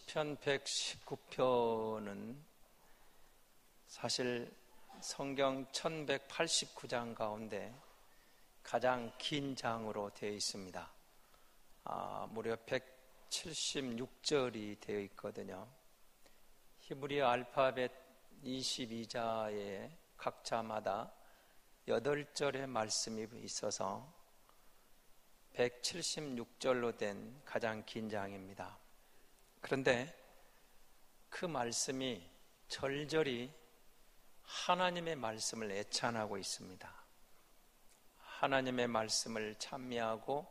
시편 119편은 사실 성경 1189장 가운데 가장 긴 장으로 되어 있습니다. 무려 176절이 되어 있거든요. 히브리어 알파벳 22자에 각자마다 8절의 말씀이 있어서 176절로 된 가장 긴 장입니다. 그런데 그 말씀이 절절히 하나님의 말씀을 애찬하고 있습니다. 하나님의 말씀을 찬미하고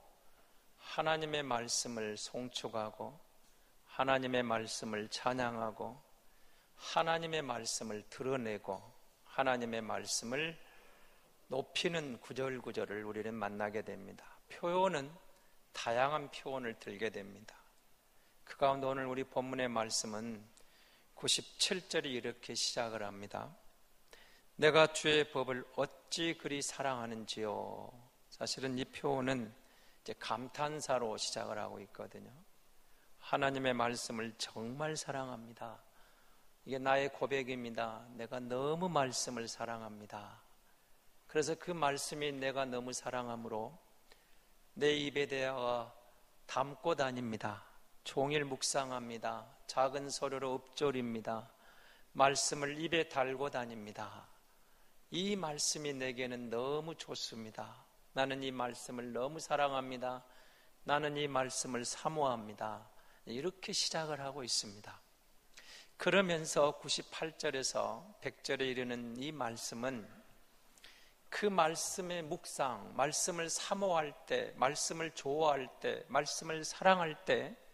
하나님의 말씀을 송축하고 하나님의 말씀을 찬양하고 하나님의 말씀을 드러내고 하나님의 말씀을 높이는 구절구절을 우리는 만나게 됩니다. 표현은 다양한 표현을 들게 됩니다. 그 가운데 오늘 우리 본문의 말씀은 97절이 이렇게 시작을 합니다. 내가 주의 법을 어찌 그리 사랑하는지요. 사실은 이 표현은 이제 감탄사로 시작을 하고 있거든요. 하나님의 말씀을 정말 사랑합니다. 이게 나의 고백입니다. 내가 너무 말씀을 사랑합니다. 그래서 그 말씀이 내가 너무 사랑하므로 내 입에 대하여 담고 다닙니다. 종일 묵상합니다. 작은 소리로 읊조립니다. 말씀을 입에 달고 다닙니다. 이 말씀이 내게는 너무 좋습니다. 나는 이 말씀을 너무 사랑합니다. 나는 이 말씀을 사모합니다. 이렇게 시작을 하고 있습니다. 그러면서 98절에서 100절에 이르는 이 말씀은 그 말씀의 묵상, 말씀을 사모할 때, 말씀을 좋아할 때, 말씀을 사랑할 때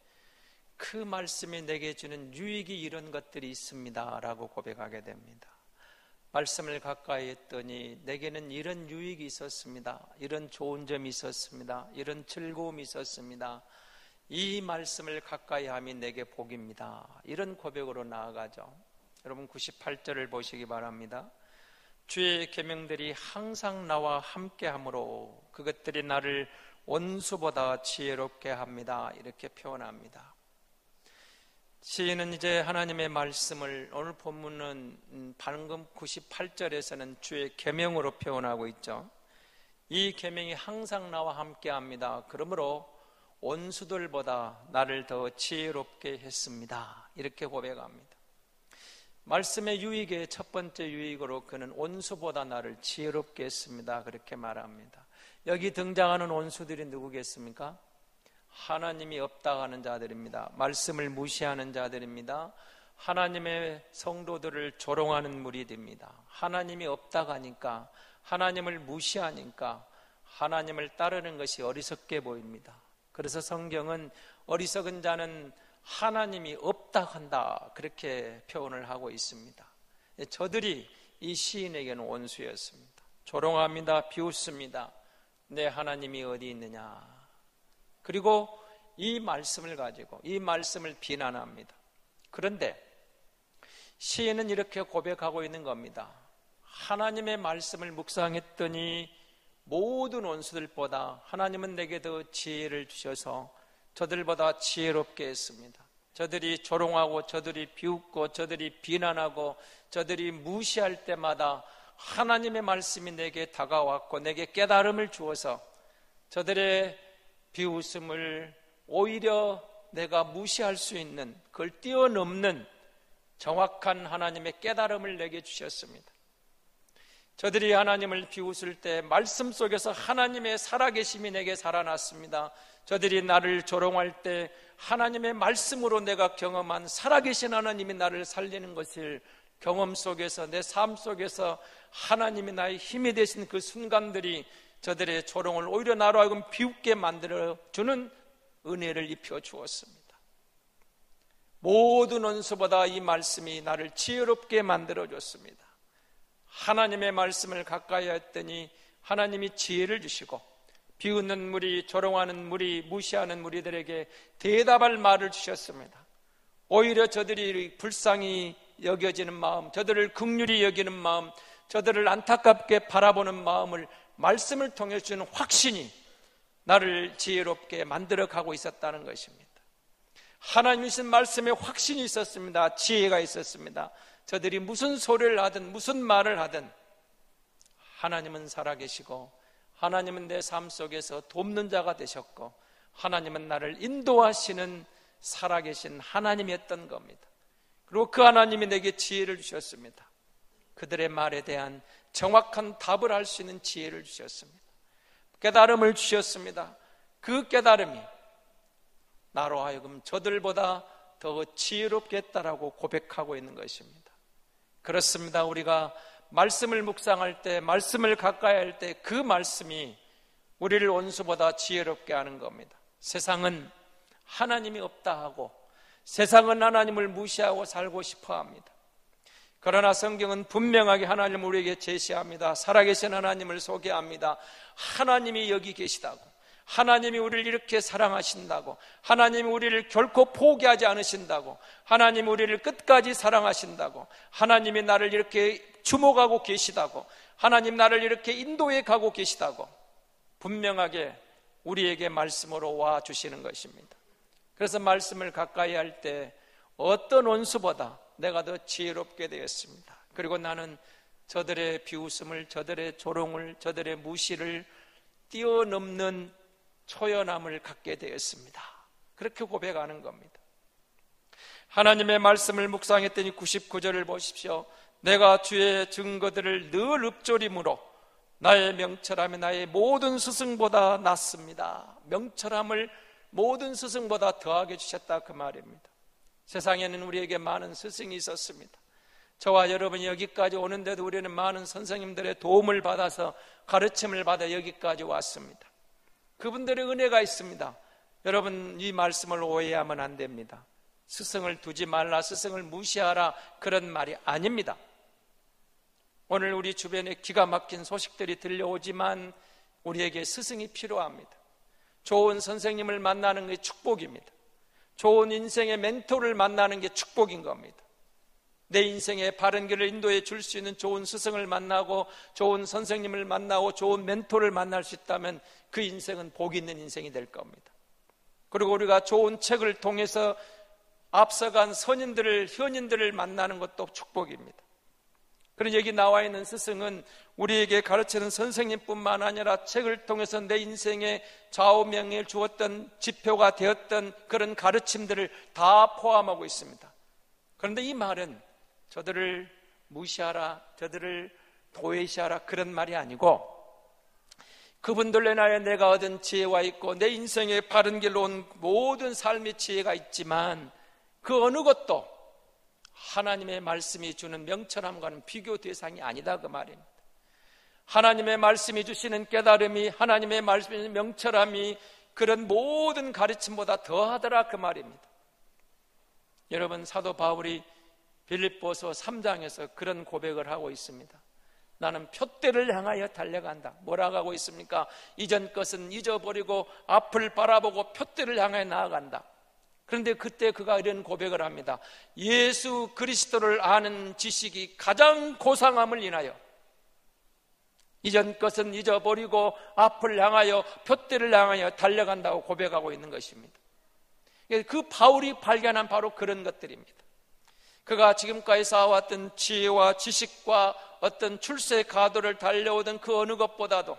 그 말씀이 내게 주는 유익이 이런 것들이 있습니다 라고 고백하게 됩니다. 말씀을 가까이 했더니 내게는 이런 유익이 있었습니다. 이런 좋은 점이 있었습니다. 이런 즐거움이 있었습니다. 이 말씀을 가까이 함이 내게 복입니다. 이런 고백으로 나아가죠. 여러분 98절을 보시기 바랍니다. 주의 계명들이 항상 나와 함께하므로 그것들이 나를 원수보다 지혜롭게 합니다. 이렇게 표현합니다. 시인은 이제 하나님의 말씀을 오늘 본문은 방금 98절에서는 주의 계명으로 표현하고 있죠. 이 계명이 항상 나와 함께합니다. 그러므로 원수들보다 나를 더 지혜롭게 했습니다. 이렇게 고백합니다. 말씀의 유익의 첫 번째 유익으로 그는 원수보다 나를 지혜롭게 했습니다. 그렇게 말합니다. 여기 등장하는 원수들이 누구겠습니까? 하나님이 없다 하는 자들입니다. 말씀을 무시하는 자들입니다. 하나님의 성도들을 조롱하는 무리들입니다. 하나님이 없다 하니까, 하나님을 무시하니까 하나님을 따르는 것이 어리석게 보입니다. 그래서 성경은 어리석은 자는 하나님이 없다 한다 그렇게 표현을 하고 있습니다. 저들이 이 시인에게는 원수였습니다. 조롱합니다. 비웃습니다. 내 하나님이 어디 있느냐. 그리고 이 말씀을 가지고 이 말씀을 비난합니다. 그런데 시인은 이렇게 고백하고 있는 겁니다. 하나님의 말씀을 묵상했더니 모든 원수들보다 하나님은 내게 더 지혜를 주셔서 저들보다 지혜롭게 했습니다. 저들이 조롱하고 저들이 비웃고 저들이 비난하고 저들이 무시할 때마다 하나님의 말씀이 내게 다가왔고 내게 깨달음을 주어서 저들의 비웃음을 오히려 내가 무시할 수 있는 그걸 뛰어넘는 정확한 하나님의 깨달음을 내게 주셨습니다. 저들이 하나님을 비웃을 때 말씀 속에서 하나님의 살아계심이 내게 살아났습니다. 저들이 나를 조롱할 때 하나님의 말씀으로 내가 경험한 살아계신 하나님이 나를 살리는 것을 경험 속에서 내 삶 속에서 하나님이 나의 힘이 되신 그 순간들이 저들의 조롱을 오히려 나로 하여금 비웃게 만들어주는 은혜를 입혀 주었습니다. 모든 원수보다 이 말씀이 나를 지혜롭게 만들어줬습니다. 하나님의 말씀을 가까이 했더니 하나님이 지혜를 주시고 비웃는 무리, 조롱하는 무리, 무시하는 무리들에게 대답할 말을 주셨습니다. 오히려 저들이 불쌍히 여겨지는 마음, 저들을 긍휼히 여기는 마음, 저들을 안타깝게 바라보는 마음을 말씀을 통해 주는 확신이 나를 지혜롭게 만들어 가고 있었다는 것입니다. 하나님이 주신 말씀에 확신이 있었습니다. 지혜가 있었습니다. 저들이 무슨 소리를 하든 무슨 말을 하든 하나님은 살아계시고 하나님은 내 삶 속에서 돕는 자가 되셨고 하나님은 나를 인도하시는 살아계신 하나님이었던 겁니다. 그리고 그 하나님이 내게 지혜를 주셨습니다. 그들의 말에 대한 정확한 답을 할 수 있는 지혜를 주셨습니다. 깨달음을 주셨습니다. 그 깨달음이 나로 하여금 저들보다 더 지혜롭게 했다라고 고백하고 있는 것입니다. 그렇습니다. 우리가 말씀을 묵상할 때, 말씀을 가까이 할 때 그 말씀이 우리를 원수보다 지혜롭게 하는 겁니다. 세상은 하나님이 없다 하고 세상은 하나님을 무시하고 살고 싶어 합니다. 그러나 성경은 분명하게 하나님을 우리에게 제시합니다. 살아계신 하나님을 소개합니다. 하나님이 여기 계시다고, 하나님이 우리를 이렇게 사랑하신다고, 하나님이 우리를 결코 포기하지 않으신다고, 하나님이 우리를 끝까지 사랑하신다고, 하나님이 나를 이렇게 주목하고 계시다고, 하나님 나를 이렇게 인도해 가고 계시다고 분명하게 우리에게 말씀으로 와 주시는 것입니다. 그래서 말씀을 가까이 할 때 어떤 원수보다 내가 더 지혜롭게 되었습니다. 그리고 나는 저들의 비웃음을, 저들의 조롱을, 저들의 무시를 뛰어넘는 초연함을 갖게 되었습니다. 그렇게 고백하는 겁니다. 하나님의 말씀을 묵상했더니 99절을 보십시오. 내가 주의 증거들을 늘 읊조림으로 나의 명철함이 나의 모든 스승보다 낫습니다. 명철함을 모든 스승보다 더하게 주셨다, 그 말입니다. 세상에는 우리에게 많은 스승이 있었습니다. 저와 여러분이 여기까지 오는데도 우리는 많은 선생님들의 도움을 받아서 가르침을 받아 여기까지 왔습니다. 그분들의 은혜가 있습니다. 여러분, 이 말씀을 오해하면 안 됩니다. 스승을 두지 말라, 스승을 무시하라, 그런 말이 아닙니다. 오늘 우리 주변에 기가 막힌 소식들이 들려오지만 우리에게 스승이 필요합니다. 좋은 선생님을 만나는 게 축복입니다. 좋은 인생의 멘토를 만나는 게 축복인 겁니다. 내 인생의 바른 길을 인도해 줄 수 있는 좋은 스승을 만나고 좋은 선생님을 만나고 좋은 멘토를 만날 수 있다면 그 인생은 복 있는 인생이 될 겁니다. 그리고 우리가 좋은 책을 통해서 앞서간 선인들을, 현인들을 만나는 것도 축복입니다. 그런 여기 나와 있는 스승은 우리에게 가르치는 선생님뿐만 아니라 책을 통해서 내 인생의 좌우명을 주었던, 지표가 되었던 그런 가르침들을 다 포함하고 있습니다. 그런데 이 말은 저들을 무시하라, 저들을 도외시하라, 그런 말이 아니고 그분들 인하여 내가 얻은 지혜가 있고 내 인생의 바른 길로 온 모든 삶의 지혜가 있지만 그 어느 것도 하나님의 말씀이 주는 명철함과는 비교 대상이 아니다, 그 말입니다. 하나님의 말씀이 주시는 깨달음이, 하나님의 말씀이 명철함이 그런 모든 가르침보다 더하더라, 그 말입니다. 여러분, 사도 바울이 빌립보서 3장에서 그런 고백을 하고 있습니다. 나는 표대를 향하여 달려간다. 뭐라고 하고 있습니까? 이전 것은 잊어버리고 앞을 바라보고 표대를 향하여 나아간다. 그런데 그때 그가 이런 고백을 합니다. 예수 그리스도를 아는 지식이 가장 고상함을 인하여 이전 것은 잊어버리고 앞을 향하여 표대를 향하여 달려간다고 고백하고 있는 것입니다. 그 바울이 발견한 바로 그런 것들입니다. 그가 지금까지 쌓아왔던 지혜와 지식과 어떤 출세의 가도를 달려오던 그 어느 것보다도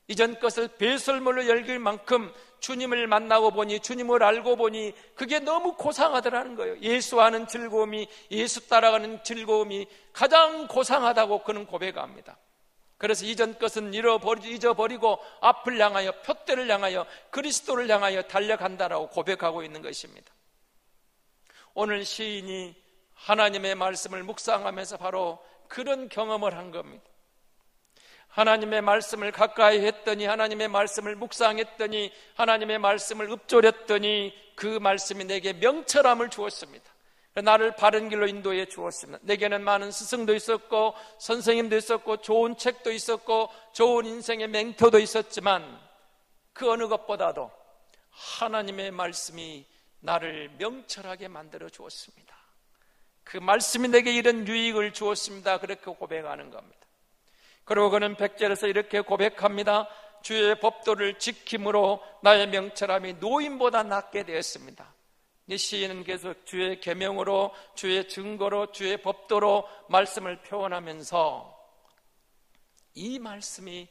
이전 것을 배설물로 열길 만큼 주님을 만나고 보니, 주님을 알고 보니 그게 너무 고상하더라는 거예요. 예수 아는 즐거움이, 예수 따라가는 즐거움이 가장 고상하다고 그는 고백합니다. 그래서 이전 것은 잊어버리고 앞을 향하여, 표대를 향하여, 그리스도를 향하여 달려간다라고 고백하고 있는 것입니다. 오늘 시인이 하나님의 말씀을 묵상하면서 바로 그런 경험을 한 겁니다. 하나님의 말씀을 가까이 했더니, 하나님의 말씀을 묵상했더니, 하나님의 말씀을 읊조렸더니 그 말씀이 내게 명철함을 주었습니다. 나를 바른 길로 인도해 주었습니다. 내게는 많은 스승도 있었고 선생님도 있었고 좋은 책도 있었고 좋은 인생의 멘토도 있었지만 그 어느 것보다도 하나님의 말씀이 나를 명철하게 만들어 주었습니다. 그 말씀이 내게 이런 유익을 주었습니다. 그렇게 고백하는 겁니다. 그리고 그는 100절에서 이렇게 고백합니다. 주의 법도를 지킴으로 나의 명철함이 노인보다 낫게 되었습니다. 이 시인은 계속 주의 계명으로, 주의 증거로, 주의 법도로 말씀을 표현하면서 이 말씀이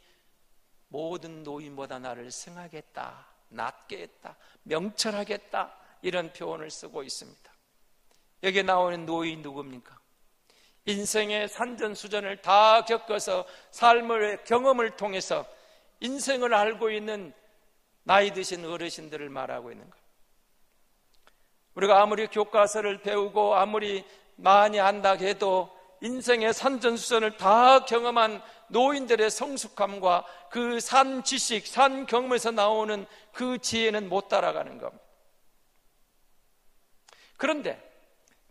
모든 노인보다 나를 승하겠다, 낫게 했다, 명철하겠다, 이런 표현을 쓰고 있습니다. 여기에 나오는 노인이 누굽니까? 인생의 산전수전을 다 겪어서 삶의 경험을 통해서 인생을 알고 있는 나이 드신 어르신들을 말하고 있는 거예요. 우리가 아무리 교과서를 배우고 아무리 많이 안다 해도 인생의 산전수전을 다 경험한 노인들의 성숙함과 그 산 지식, 산 경험에서 나오는 그 지혜는 못 따라가는 겁니다. 그런데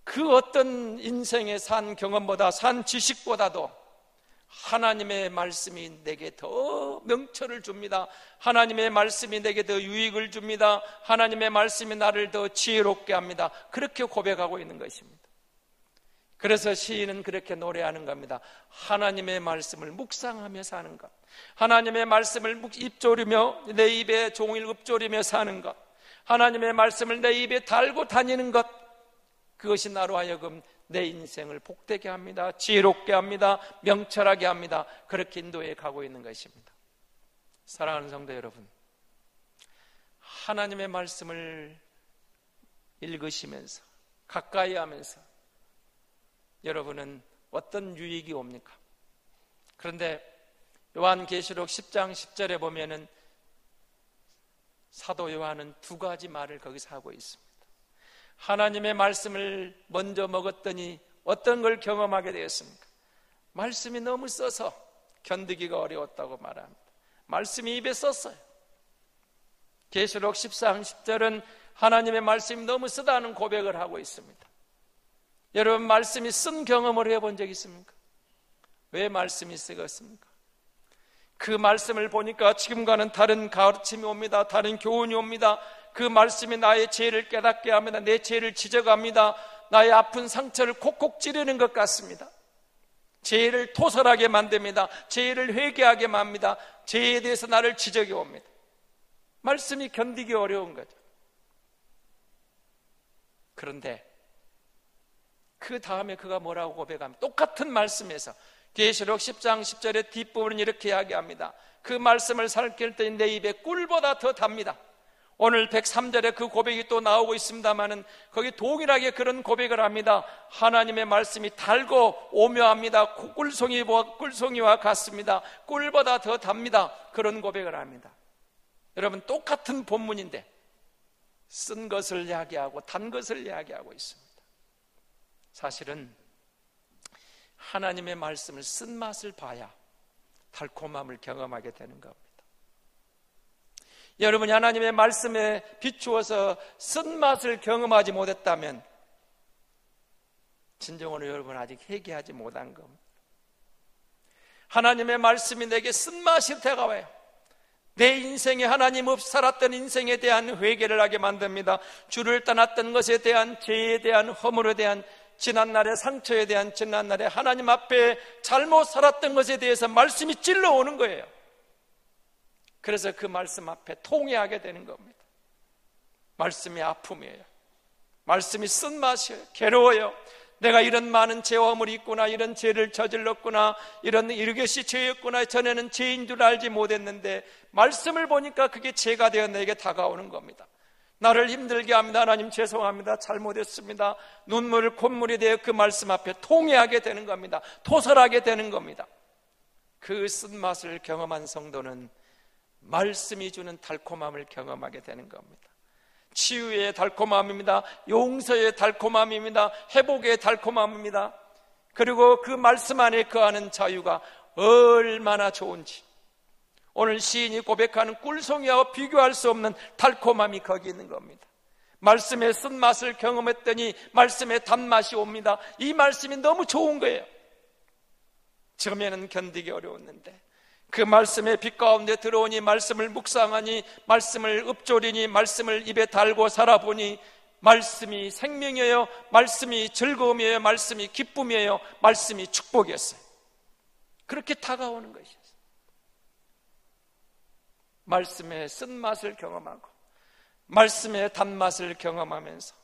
그 어떤 인생의 산 경험보다, 산 지식보다도 하나님의 말씀이 내게 더 명철을 줍니다. 하나님의 말씀이 내게 더 유익을 줍니다. 하나님의 말씀이 나를 더 지혜롭게 합니다. 그렇게 고백하고 있는 것입니다. 그래서 시인은 그렇게 노래하는 겁니다. 하나님의 말씀을 묵상하며 사는 것, 하나님의 말씀을 입조리며 내 입에 종일 읊조리며 사는 것, 하나님의 말씀을 내 입에 달고 다니는 것, 그것이 나로 하여금 내 인생을 복되게 합니다. 지혜롭게 합니다. 명철하게 합니다. 그렇게 인도해 가고 있는 것입니다. 사랑하는 성도 여러분, 하나님의 말씀을 읽으시면서 가까이 하면서 여러분은 어떤 유익이 옵니까? 그런데 요한계시록 10장 10절에 보면은 사도 요한은 두 가지 말을 거기서 하고 있습니다. 하나님의 말씀을 먼저 먹었더니 어떤 걸 경험하게 되었습니까? 말씀이 너무 써서 견디기가 어려웠다고 말합니다. 말씀이 입에 썼어요. 계시록 14장 10절은 하나님의 말씀이 너무 쓰다는 고백을 하고 있습니다. 여러분, 말씀이 쓴 경험을 해본 적 있습니까? 왜 말씀이 쓰겠습니까? 그 말씀을 보니까 지금과는 다른 가르침이 옵니다. 다른 교훈이 옵니다. 그 말씀이 나의 죄를 깨닫게 합니다. 내 죄를 지적합니다. 나의 아픈 상처를 콕콕 찌르는 것 같습니다. 죄를 토설하게 만듭니다. 죄를 회개하게 합니다. 죄에 대해서 나를 지적해 옵니다. 말씀이 견디기 어려운 거죠. 그런데 그 다음에 그가 뭐라고 고백합니까? 똑같은 말씀에서 계시록 10장 10절의 뒷부분은 이렇게 이야기합니다. 그 말씀을 살필 때 내 입에 꿀보다 더 답니다. 오늘 103절에 그 고백이 또 나오고 있습니다만은 거기 동일하게 그런 고백을 합니다. 하나님의 말씀이 달고 오묘합니다. 꿀송이와 같습니다. 꿀보다 더 답니다. 그런 고백을 합니다. 여러분, 똑같은 본문인데 쓴 것을 이야기하고 단 것을 이야기하고 있습니다. 사실은 하나님의 말씀을 쓴맛을 봐야 달콤함을 경험하게 되는 겁니다. 여러분이 하나님의 말씀에 비추어서 쓴맛을 경험하지 못했다면 진정으로 여러분 아직 회개하지 못한 겁니다. 하나님의 말씀이 내게 쓴맛이 다가와요. 내 인생에 하나님 없이 살았던 인생에 대한 회개를 하게 만듭니다. 주를 떠났던 것에 대한 죄에 대한 허물에 대한 지난날의 상처에 대한 지난날에 하나님 앞에 잘못 살았던 것에 대해서 말씀이 찔러오는 거예요. 그래서 그 말씀 앞에 통회하게 되는 겁니다. 말씀이 아픔이에요. 말씀이 쓴맛이에요. 괴로워요. 내가 이런 많은 죄와 허물이 있구나, 이런 죄를 저질렀구나, 이것이 죄였구나, 전에는 죄인 줄 알지 못했는데 말씀을 보니까 그게 죄가 되어 내게 다가오는 겁니다. 나를 힘들게 합니다. 하나님 죄송합니다. 잘못했습니다. 눈물 콧물이 되어 그 말씀 앞에 통회하게 되는 겁니다. 토설하게 되는 겁니다. 그 쓴맛을 경험한 성도는 말씀이 주는 달콤함을 경험하게 되는 겁니다. 치유의 달콤함입니다. 용서의 달콤함입니다. 회복의 달콤함입니다. 그리고 그 말씀 안에 거하는 자유가 얼마나 좋은지, 오늘 시인이 고백하는 꿀송이와 비교할 수 없는 달콤함이 거기 있는 겁니다. 말씀의 쓴맛을 경험했더니 말씀의 단맛이 옵니다. 이 말씀이 너무 좋은 거예요. 처음에는 견디기 어려웠는데 그 말씀의 빛 가운데 들어오니, 말씀을 묵상하니, 말씀을 읊조리니, 말씀을 입에 달고 살아보니 말씀이 생명이에요. 말씀이 즐거움이에요. 말씀이 기쁨이에요. 말씀이 축복이었어요. 그렇게 다가오는 것이었어요. 말씀의 쓴맛을 경험하고 말씀의 단맛을 경험하면서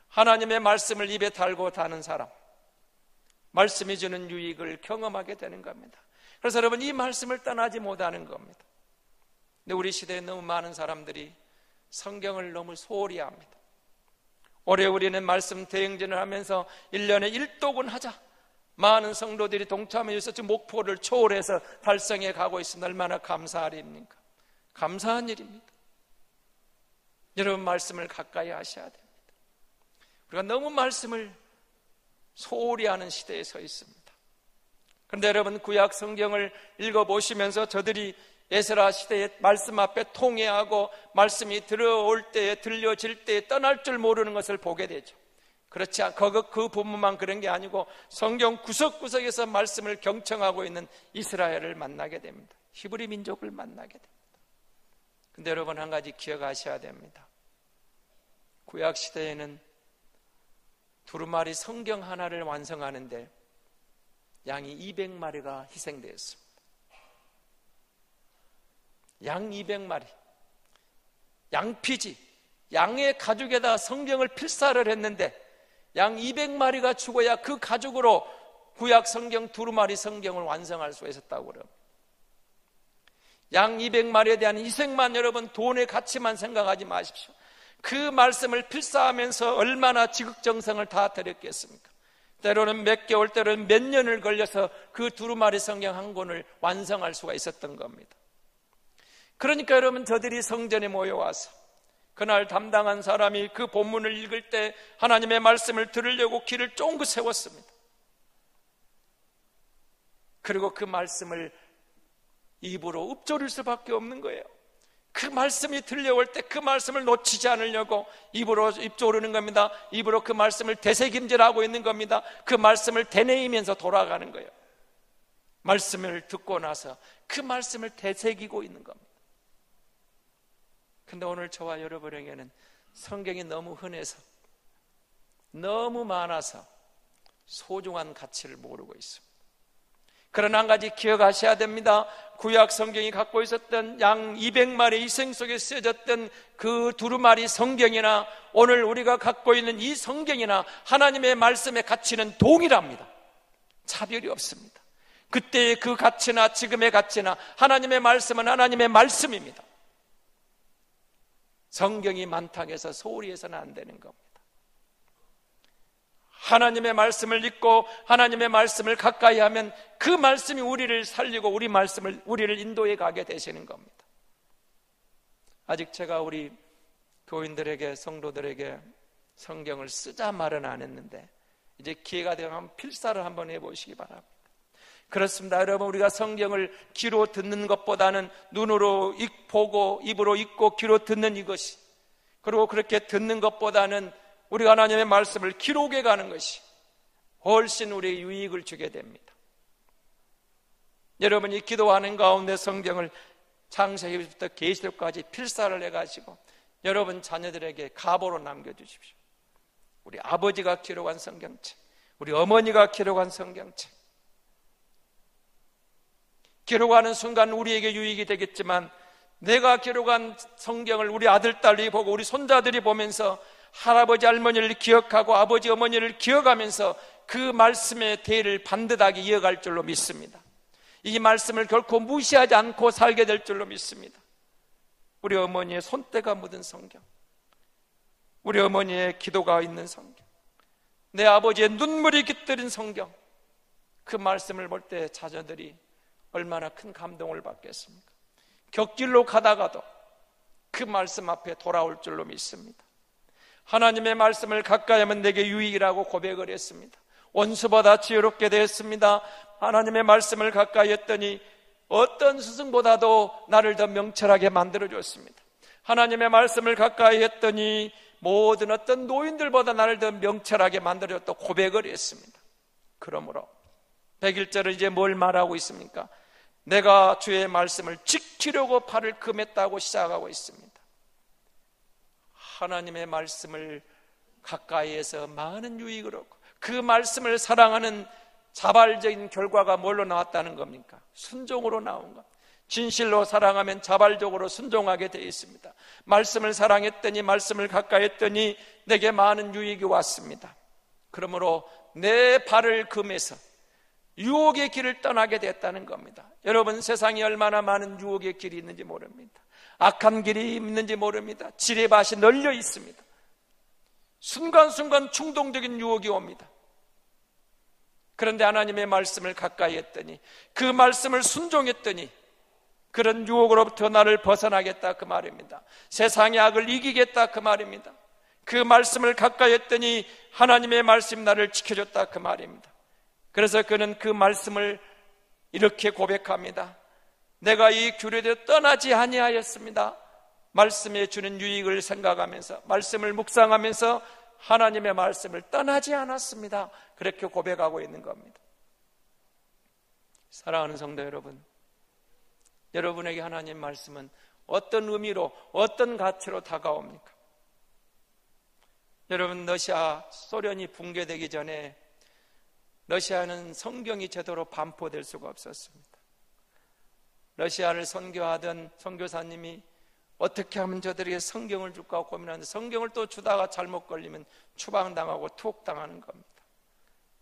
하나님의 말씀을 입에 달고 다는 사람, 말씀이 주는 유익을 경험하게 되는 겁니다. 그래서 여러분, 이 말씀을 떠나지 못하는 겁니다. 근데 우리 시대에 너무 많은 사람들이 성경을 너무 소홀히 합니다. 올해 우리는 말씀 대행진을 하면서 1년에 1독은 하자, 많은 성도들이 동참해서 지금 목표를 초월해서 달성해 가고 있습니다. 얼마나 감사할 일입니까? 감사한 일입니다. 여러분, 말씀을 가까이 하셔야 됩니다. 우리가 너무 말씀을 소홀히 하는 시대에 서 있습니다. 그런데 여러분, 구약 성경을 읽어보시면서 저들이 에스라 시대의 말씀 앞에 통회하고 말씀이 들어올 때에, 들려질 때에 떠날 줄 모르는 것을 보게 되죠. 그렇지 않고 그 부분만 그런 게 아니고 성경 구석구석에서 말씀을 경청하고 있는 이스라엘을 만나게 됩니다. 히브리 민족을 만나게 됩니다. 근데 여러분, 한 가지 기억하셔야 됩니다. 구약 시대에는 두루마리 성경 하나를 완성하는데 양이 200마리가 희생되었습니다. 양 200마리, 양피지, 양의 가죽에다 성경을 필사를 했는데 양 200마리가 죽어야 그 가죽으로 구약 성경 두루마리 성경을 완성할 수 있었다고 그래요. 양 200마리에 대한 희생만, 여러분, 돈의 가치만 생각하지 마십시오. 그 말씀을 필사하면서 얼마나 지극정성을 다 드렸겠습니까? 때로는 몇 개월, 때로는 몇 년을 걸려서 그 두루마리 성경 한 권을 완성할 수가 있었던 겁니다. 그러니까 여러분, 저들이 성전에 모여와서 그날 담당한 사람이 그 본문을 읽을 때 하나님의 말씀을 들으려고 길을 쫑긋 세웠습니다. 그리고 그 말씀을 입으로 읊조릴 수밖에 없는 거예요. 그 말씀이 들려올 때 그 말씀을 놓치지 않으려고 입으로 읊조르는 겁니다. 입으로 그 말씀을 되새김질하고 있는 겁니다. 그 말씀을 되뇌이면서 돌아가는 거예요. 말씀을 듣고 나서 그 말씀을 되새기고 있는 겁니다. 근데 오늘 저와 여러분에게는 성경이 너무 흔해서, 너무 많아서 소중한 가치를 모르고 있습니다. 그러나 한 가지 기억하셔야 됩니다. 구약 성경이 갖고 있었던 양 200마리 희생 속에 쓰여졌던 그 두루마리 성경이나 오늘 우리가 갖고 있는 이 성경이나 하나님의 말씀의 가치는 동일합니다. 차별이 없습니다. 그때의 그 가치나 지금의 가치나 하나님의 말씀은 하나님의 말씀입니다. 성경이 많다고 해서 소홀히 해서는 안 되는 겁니다. 하나님의 말씀을 읽고 하나님의 말씀을 가까이 하면 그 말씀이 우리를 살리고 우리를 인도해 가게 되시는 겁니다. 아직 제가 우리 교인들에게, 성도들에게 성경을 쓰자 말은 안 했는데 이제 기회가 되면 필사를 한번 해보시기 바랍니다. 그렇습니다. 여러분, 우리가 성경을 귀로 듣는 것보다는 눈으로 보고 입으로 읽고 귀로 듣는 이것이, 그리고 그렇게 듣는 것보다는 우리가 하나님의 말씀을 기록해 가는 것이 훨씬 우리의 유익을 주게 됩니다. 여러분이 기도하는 가운데 성경을 창세기부터 계시록까지 필사를 해가지고 여러분 자녀들에게 가보로 남겨주십시오. 우리 아버지가 기록한 성경책, 우리 어머니가 기록한 성경책, 기록하는 순간 우리에게 유익이 되겠지만 내가 기록한 성경을 우리 아들, 딸이 보고 우리 손자들이 보면서 할아버지, 할머니를 기억하고 아버지, 어머니를 기억하면서 그 말씀의 대를 반듯하게 이어갈 줄로 믿습니다. 이 말씀을 결코 무시하지 않고 살게 될 줄로 믿습니다. 우리 어머니의 손때가 묻은 성경, 우리 어머니의 기도가 있는 성경, 내 아버지의 눈물이 깃들인 성경, 그 말씀을 볼 때 자녀들이 얼마나 큰 감동을 받겠습니까? 곁길로 가다가도 그 말씀 앞에 돌아올 줄로 믿습니다. 하나님의 말씀을 가까이 하면 내게 유익이라고 고백을 했습니다. 원수보다 지혜롭게 되었습니다. 하나님의 말씀을 가까이 했더니 어떤 스승보다도 나를 더 명철하게 만들어줬습니다. 하나님의 말씀을 가까이 했더니 모든 어떤 노인들보다 나를 더 명철하게 만들어줬다고 고백을 했습니다. 그러므로 100일절은 이제 뭘 말하고 있습니까? 내가 주의 말씀을 지키려고 팔을 금했다고 시작하고 있습니다. 하나님의 말씀을 가까이에서 많은 유익을 얻고 그 말씀을 사랑하는 자발적인 결과가 뭘로 나왔다는 겁니까? 순종으로 나온 것. 진실로 사랑하면 자발적으로 순종하게 되어 있습니다. 말씀을 사랑했더니, 말씀을 가까이 했더니 내게 많은 유익이 왔습니다. 그러므로 내 발을 금해서 유혹의 길을 떠나게 됐다는 겁니다. 여러분, 세상에 얼마나 많은 유혹의 길이 있는지 모릅니다. 악한 길이 있는지 모릅니다. 지뢰밭이 널려 있습니다. 순간순간 충동적인 유혹이 옵니다. 그런데 하나님의 말씀을 가까이 했더니, 그 말씀을 순종했더니 그런 유혹으로부터 나를 벗어나겠다, 그 말입니다. 세상의 악을 이기겠다, 그 말입니다. 그 말씀을 가까이 했더니 하나님의 말씀 나를 지켜줬다, 그 말입니다. 그래서 그는 그 말씀을 이렇게 고백합니다. 내가 이 규례대로 떠나지 아니하였습니다. 말씀에 주는 유익을 생각하면서, 말씀을 묵상하면서 하나님의 말씀을 떠나지 않았습니다. 그렇게 고백하고 있는 겁니다. 사랑하는 성도 여러분, 여러분에게 하나님 말씀은 어떤 의미로, 어떤 가치로 다가옵니까? 여러분, 러시아, 소련이 붕괴되기 전에 러시아는 성경이 제대로 반포될 수가 없었습니다. 러시아를 선교하던 선교사님이 어떻게 하면 저들에게 성경을 줄까 고민하는데, 성경을 또 주다가 잘못 걸리면 추방당하고 투옥당하는 겁니다.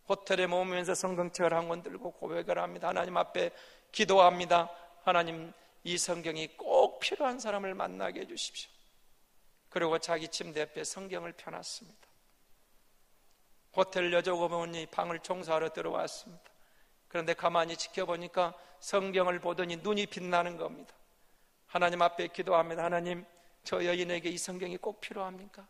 호텔에 머무면서 성경책을 한 권 들고 고백을 합니다. 하나님 앞에 기도합니다. 하나님, 이 성경이 꼭 필요한 사람을 만나게 해주십시오. 그리고 자기 침대 옆에 성경을 펴놨습니다. 호텔 여직원이 방을 청소하러 들어왔습니다. 그런데 가만히 지켜보니까 성경을 보더니 눈이 빛나는 겁니다. 하나님 앞에 기도합니다. 하나님, 저 여인에게 이 성경이 꼭 필요합니까?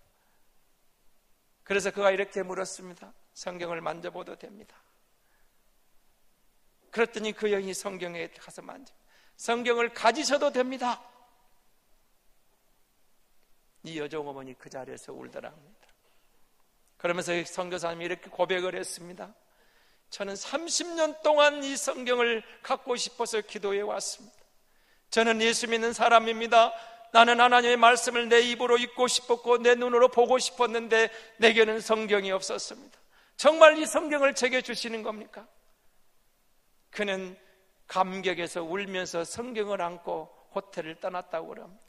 그래서 그가 이렇게 물었습니다. 성경을 만져봐도 됩니다. 그랬더니 그 여인이 성경에 가서 만집니다. 성경을 가지셔도 됩니다. 이 여종 어머니 그 자리에서 울더라 합니다. 그러면서 선교사님이 이렇게 고백을 했습니다. 저는 30년 동안 이 성경을 갖고 싶어서 기도해 왔습니다. 저는 예수 믿는 사람입니다. 나는 하나님의 말씀을 내 입으로 읽고 싶었고 내 눈으로 보고 싶었는데 내게는 성경이 없었습니다. 정말 이 성경을 제게 주시는 겁니까? 그는 감격에서 울면서 성경을 안고 호텔을 떠났다고 합니다.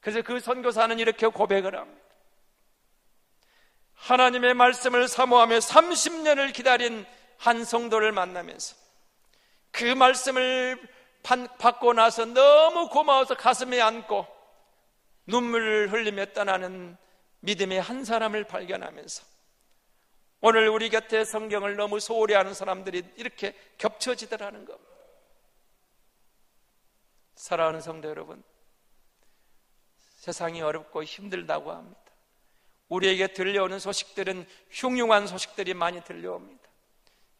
그래서 그 선교사는 이렇게 고백을 합니다. 하나님의 말씀을 사모하며 30년을 기다린 한 성도를 만나면서 그 말씀을 받고 나서 너무 고마워서 가슴에 안고 눈물을 흘리며 떠나는 믿음의 한 사람을 발견하면서 오늘 우리 곁에 성경을 너무 소홀히 하는 사람들이 이렇게 겹쳐지더라는 겁니다. 사랑하는 성도 여러분, 세상이 어렵고 힘들다고 합니다. 우리에게 들려오는 소식들은 흉흉한 소식들이 많이 들려옵니다.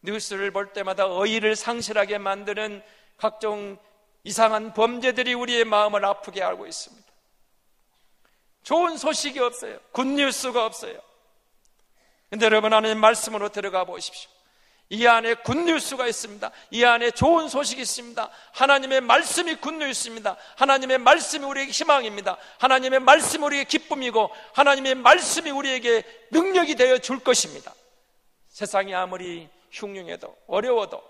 뉴스를 볼 때마다 의의를 상실하게 만드는 각종 이상한 범죄들이 우리의 마음을 아프게 하고 있습니다. 좋은 소식이 없어요. 굿뉴스가 없어요. 그런데 여러분, 하나님 말씀으로 들어가 보십시오. 이 안에 굿뉴스가 있습니다. 이 안에 좋은 소식이 있습니다. 하나님의 말씀이 굿뉴스입니다. 하나님의 말씀이 우리에게 희망입니다. 하나님의 말씀이 우리에게 기쁨이고 하나님의 말씀이 우리에게 능력이 되어 줄 것입니다. 세상이 아무리 흉흉해도 어려워도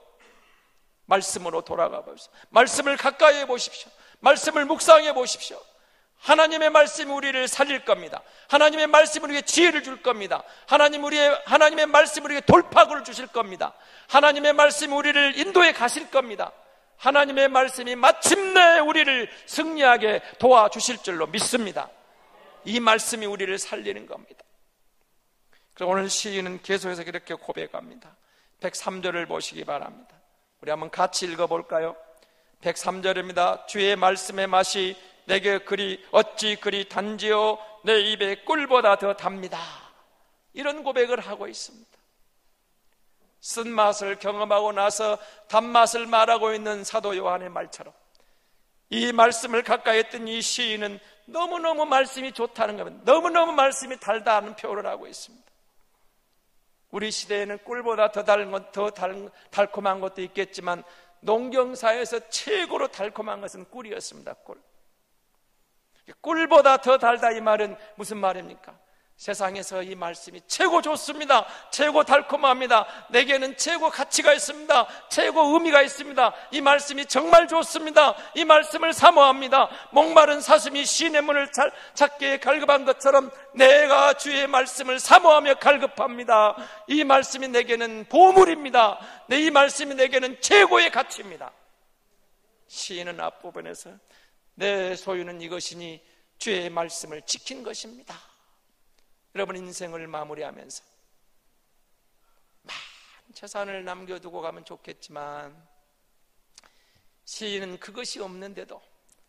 말씀으로 돌아가 보십시오. 말씀을 가까이 해 보십시오. 말씀을 묵상해 보십시오. 하나님의 말씀이 우리를 살릴 겁니다. 하나님의 말씀이 우리에게 지혜를 줄 겁니다. 하나님의 말씀이 우리에게 돌파구를 주실 겁니다. 하나님의 말씀이 우리를 인도해 가실 겁니다. 하나님의 말씀이 마침내 우리를 승리하게 도와주실 줄로 믿습니다. 이 말씀이 우리를 살리는 겁니다. 그래서 오늘 시인은 계속해서 이렇게 고백합니다. 103절을 보시기 바랍니다. 우리 한번 같이 읽어볼까요? 103절입니다. 주의 말씀의 맛이 내게 어찌 그리 단지요 내 입에 꿀보다 더 답니다. 이런 고백을 하고 있습니다. 쓴맛을 경험하고 나서 단맛을 말하고 있는 사도 요한의 말처럼 이 말씀을 가까이 했던 이 시인은 너무너무 말씀이 좋다는 겁니다. 너무너무 말씀이 달다는 표현을 하고 있습니다. 우리 시대에는 꿀보다 더 달콤한 것도 있겠지만 농경사에서 최고로 달콤한 것은 꿀이었습니다. 꿀보다 더 달다, 이 말은 무슨 말입니까? 세상에서 이 말씀이 최고 좋습니다. 최고 달콤합니다. 내게는 최고 가치가 있습니다. 최고 의미가 있습니다. 이 말씀이 정말 좋습니다. 이 말씀을 사모합니다. 목마른 사슴이 시내 문을 찾기에 갈급한 것처럼 내가 주의 말씀을 사모하며 갈급합니다. 이 말씀이 내게는 보물입니다. 이 말씀이 내게는 최고의 가치입니다. 시인은 앞부분에서 내 소유는 이것이니 주의 말씀을 지킨 것입니다. 여러분, 인생을 마무리하면서 많은 재산을 남겨두고 가면 좋겠지만 시인은 그것이 없는데도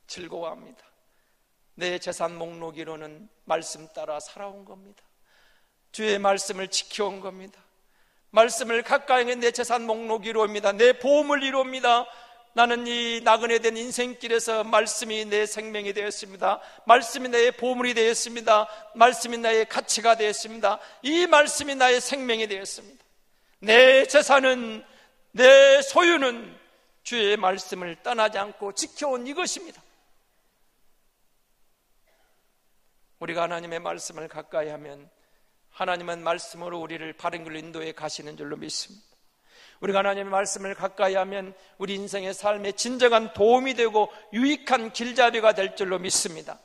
즐거워합니다. 내 재산 목록으로는 말씀 따라 살아온 겁니다. 주의 말씀을 지켜온 겁니다. 말씀을 가까이 내 재산 목록 이루옵니다. 내 보험을 이루옵니다. 나는 이 나그네 된 인생길에서 말씀이 내 생명이 되었습니다. 말씀이 나의 보물이 되었습니다. 말씀이 나의 가치가 되었습니다. 이 말씀이 나의 생명이 되었습니다. 내 재산은, 내 소유는 주의 말씀을 떠나지 않고 지켜온 이것입니다. 우리가 하나님의 말씀을 가까이 하면 하나님은 말씀으로 우리를 바른 길로 인도해 가시는 줄로 믿습니다. 우리가 하나님의 말씀을 가까이 하면 우리 인생의 삶에 진정한 도움이 되고 유익한 길잡이가 될 줄로 믿습니다.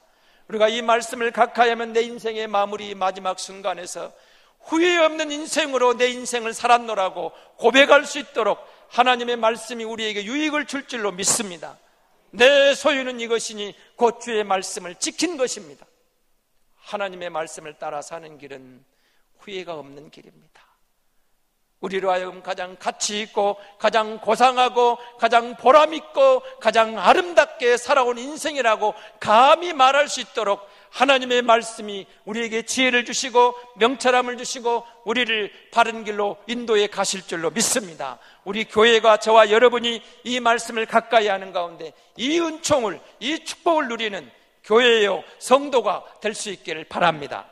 우리가 이 말씀을 가까이 하면 내 인생의 마무리 마지막 순간에서 후회 없는 인생으로 내 인생을 살았노라고 고백할 수 있도록 하나님의 말씀이 우리에게 유익을 줄 줄로 믿습니다. 내 소유는 이것이니 곧 주의 말씀을 지킨 것입니다. 하나님의 말씀을 따라 사는 길은 후회가 없는 길입니다. 우리로 하여금 가장 가치 있고 가장 고상하고 가장 보람 있고 가장 아름답게 살아온 인생이라고 감히 말할 수 있도록 하나님의 말씀이 우리에게 지혜를 주시고 명철함을 주시고 우리를 바른 길로 인도해 가실 줄로 믿습니다. 우리 교회가 저와 여러분이 이 말씀을 가까이 하는 가운데 이 은총을, 이 축복을 누리는 교회요 성도가 될 수 있기를 바랍니다.